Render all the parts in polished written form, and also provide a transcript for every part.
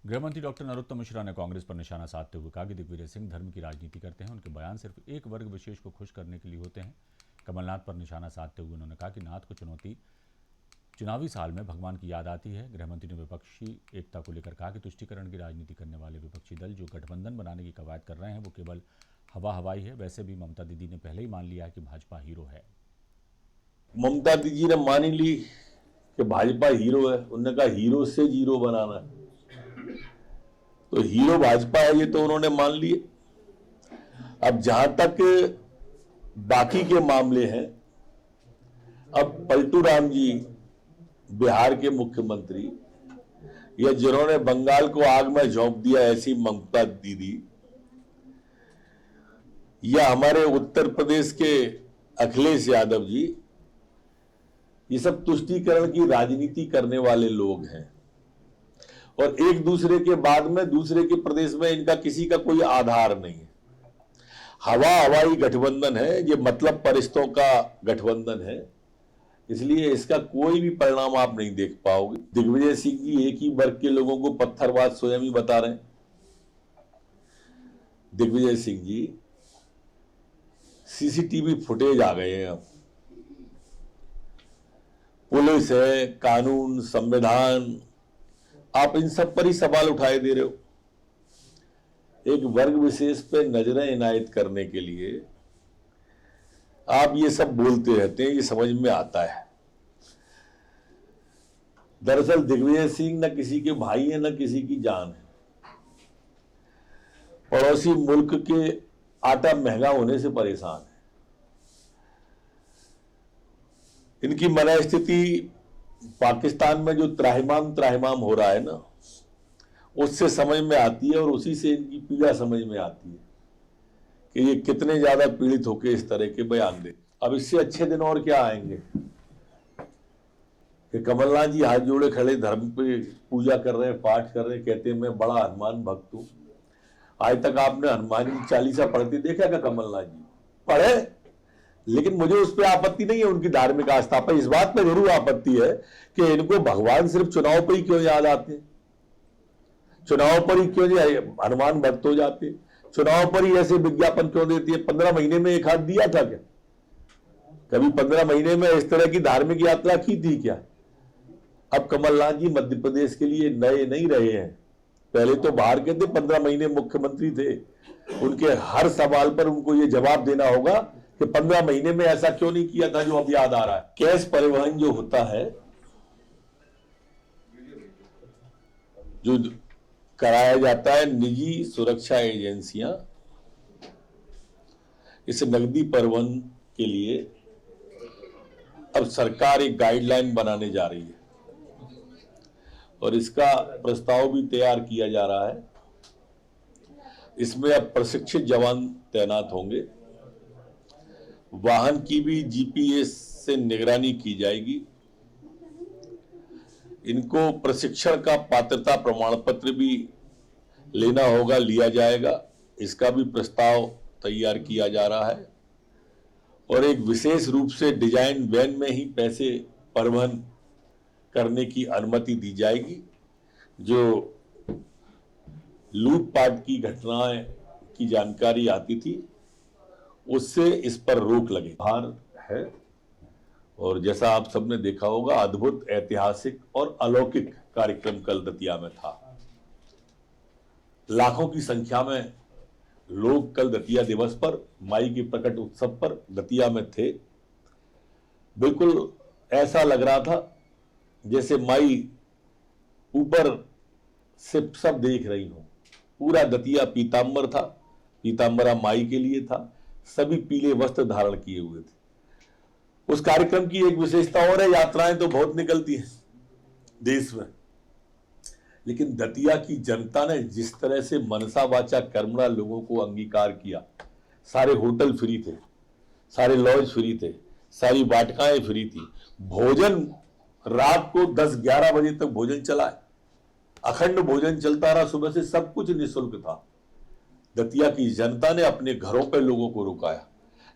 गृहमंत्री डॉक्टर नरोत्तम मिश्रा ने कांग्रेस पर निशाना साधते हुए कहा कि दिग्विजय सिंह धर्म की राजनीति करते हैं। उनके बयान सिर्फ एक वर्ग विशेष को खुश करने के लिए होते हैं। कमलनाथ पर निशाना साधते हुए उन्होंने कहा कि नाथ को चुनौती चुनावी साल में भगवान की याद आती है। गृहमंत्री ने विपक्षी एकता को लेकर कहा कि तुष्टीकरण की राजनीति करने वाले विपक्षी दल जो गठबंधन बनाने की कवायद कर रहे हैं वो केवल हवा हवाई है। वैसे भी ममता दीदी ने पहले ही मान लिया है कि भाजपा हीरो है। ममता दीदी ने मान ही ली कि भाजपा हीरो है। उन्होंने कहा हीरो से जीरो बनाना है, तो हीरो भाजपा है ये तो उन्होंने मान लिए। अब जहां तक बाकी के मामले हैं, अब पलटू राम जी बिहार के मुख्यमंत्री या जिन्होंने बंगाल को आग में झोंक दिया ऐसी ममता दीदी, या हमारे उत्तर प्रदेश के अखिलेश यादव जी, ये सब तुष्टीकरण की राजनीति करने वाले लोग हैं और एक दूसरे के बाद में दूसरे के प्रदेश में इनका किसी का कोई आधार नहीं है। हवा हवाई गठबंधन है, ये मतलब परिश्तों का गठबंधन है, इसलिए इसका कोई भी परिणाम आप नहीं देख पाओगे। दिग्विजय सिंह जी एक ही वर्ग के लोगों को पत्थरबाज स्वयं ही बता रहे हैं। दिग्विजय सिंह जी, सीसीटीवी फुटेज आ गए हैं। अब पुलिस है, कानून, संविधान, आप इन सब पर ही सवाल उठाए दे रहे हो। एक वर्ग विशेष पे नजरें इनायत करने के लिए आप ये सब बोलते रहते हैं, ये समझ में आता है। दरअसल दिग्विजय सिंह न किसी के भाई है न किसी की जान है। पड़ोसी मुल्क के आटा महंगा होने से परेशान है। इनकी मनस्थिति पाकिस्तान में जो त्राहिमाम हो रहा है ना, उससे समझ में आती है और उसी से इनकी पीड़ा समझ में आती है कि ये कितने ज्यादा पीड़ित होकर इस तरह के बयान दे। अब इससे अच्छे दिन और क्या आएंगे कि कमलनाथ जी हाथ जोड़े खड़े धर्म पे पूजा कर रहे हैं, पाठ कर रहे हैं, कहते हैं मैं बड़ा हनुमान भक्त हूं। आज तक आपने हनुमान जी चालीसा पढ़ते देखा क्या? कमलनाथ जी पढ़े, लेकिन मुझे उस पर आपत्ति नहीं है उनकी धार्मिक आस्था पर। इस बात पर जरूर आपत्ति है कि इनको भगवान सिर्फ चुनाव पर ही क्यों याद आते हैं, चुनाव पर ही क्यों हनुमान भक्त हो जाते हैं, चुनाव पर ही ऐसे विज्ञापन क्यों देती है। 15 महीने में एक हाथ दिया था क्या? कभी 15 महीने में इस तरह की धार्मिक यात्रा की थी क्या? अब कमलनाथ जी मध्य प्रदेश के लिए नए नहीं रहे हैं, पहले तो बाहर के थे, 15 महीने मुख्यमंत्री थे। उनके हर सवाल पर उनको ये जवाब देना होगा कि 15 महीने में ऐसा क्यों नहीं किया था जो अब याद आ रहा है। कैश परिवहन जो होता है, जो कराया जाता है निजी सुरक्षा एजेंसियां, इस नकदी परिवहन के लिए अब सरकार एक गाइडलाइन बनाने जा रही है और इसका प्रस्ताव भी तैयार किया जा रहा है। इसमें अब प्रशिक्षित जवान तैनात होंगे, वाहन की भी जीपीएस से निगरानी की जाएगी, इनको प्रशिक्षण का पात्रता प्रमाण पत्र भी लेना होगा, लिया जाएगा। इसका भी प्रस्ताव तैयार किया जा रहा है और एक विशेष रूप से डिजाइन वैन में ही पैसे परिवहन करने की अनुमति दी जाएगी। जो लूटपाट की घटनाएं की जानकारी आती थी उससे इस पर रोक लगे। भार है और जैसा आप सबने देखा होगा, अद्भुत, ऐतिहासिक और अलौकिक कार्यक्रम कल दतिया में था। लाखों की संख्या में लोग कल दतिया दिवस पर, माई के प्रकट उत्सव पर दतिया में थे। बिल्कुल ऐसा लग रहा था जैसे माई ऊपर से सब देख रही हो। पूरा दतिया पीतांबर था, पीतांबरा माई के लिए था, सभी पीले वस्त्र धारण किए हुए थे। उस कार्यक्रम की एक विशेषता और है, यात्राएं तो बहुत निकलती हैं देश में, लेकिन दतिया की जनता ने जिस तरह से मनसा वाचा कर्मणा लोगों को अंगीकार किया, सारे होटल फ्री थे, सारे लॉज फ्री थे, सारी वाटिकाएं फ्री थी, भोजन रात को 10-11 बजे तक भोजन चला है, अखंड भोजन चलता रहा, सुबह से सब कुछ निःशुल्क था। दतिया की जनता ने अपने घरों पर लोगों को रुकाया।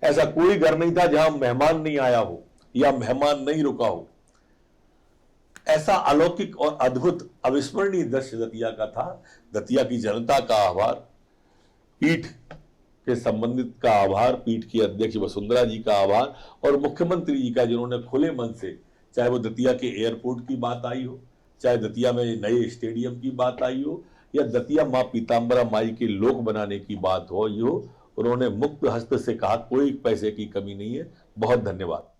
ऐसा कोई घर नहीं था जहां मेहमान नहीं आया हो या मेहमान नहीं रुका हो। ऐसा अलौकिक और अद्भुत अविस्मरणीय दृश्य दतिया का था। दतिया की जनता का आभार, पीठ के संबंधित का आभार, पीठ की अध्यक्ष वसुंधरा जी का आभार और मुख्यमंत्री जी का, जिन्होंने खुले मन से, चाहे वो दतिया के एयरपोर्ट की बात आई हो, चाहे दतिया में नए स्टेडियम की बात आई हो, या दतिया मां पीताम्बरा माई के लोक बनाने की बात हो, उन्होंने मुक्त हस्त से कहा कोई पैसे की कमी नहीं है। बहुत धन्यवाद।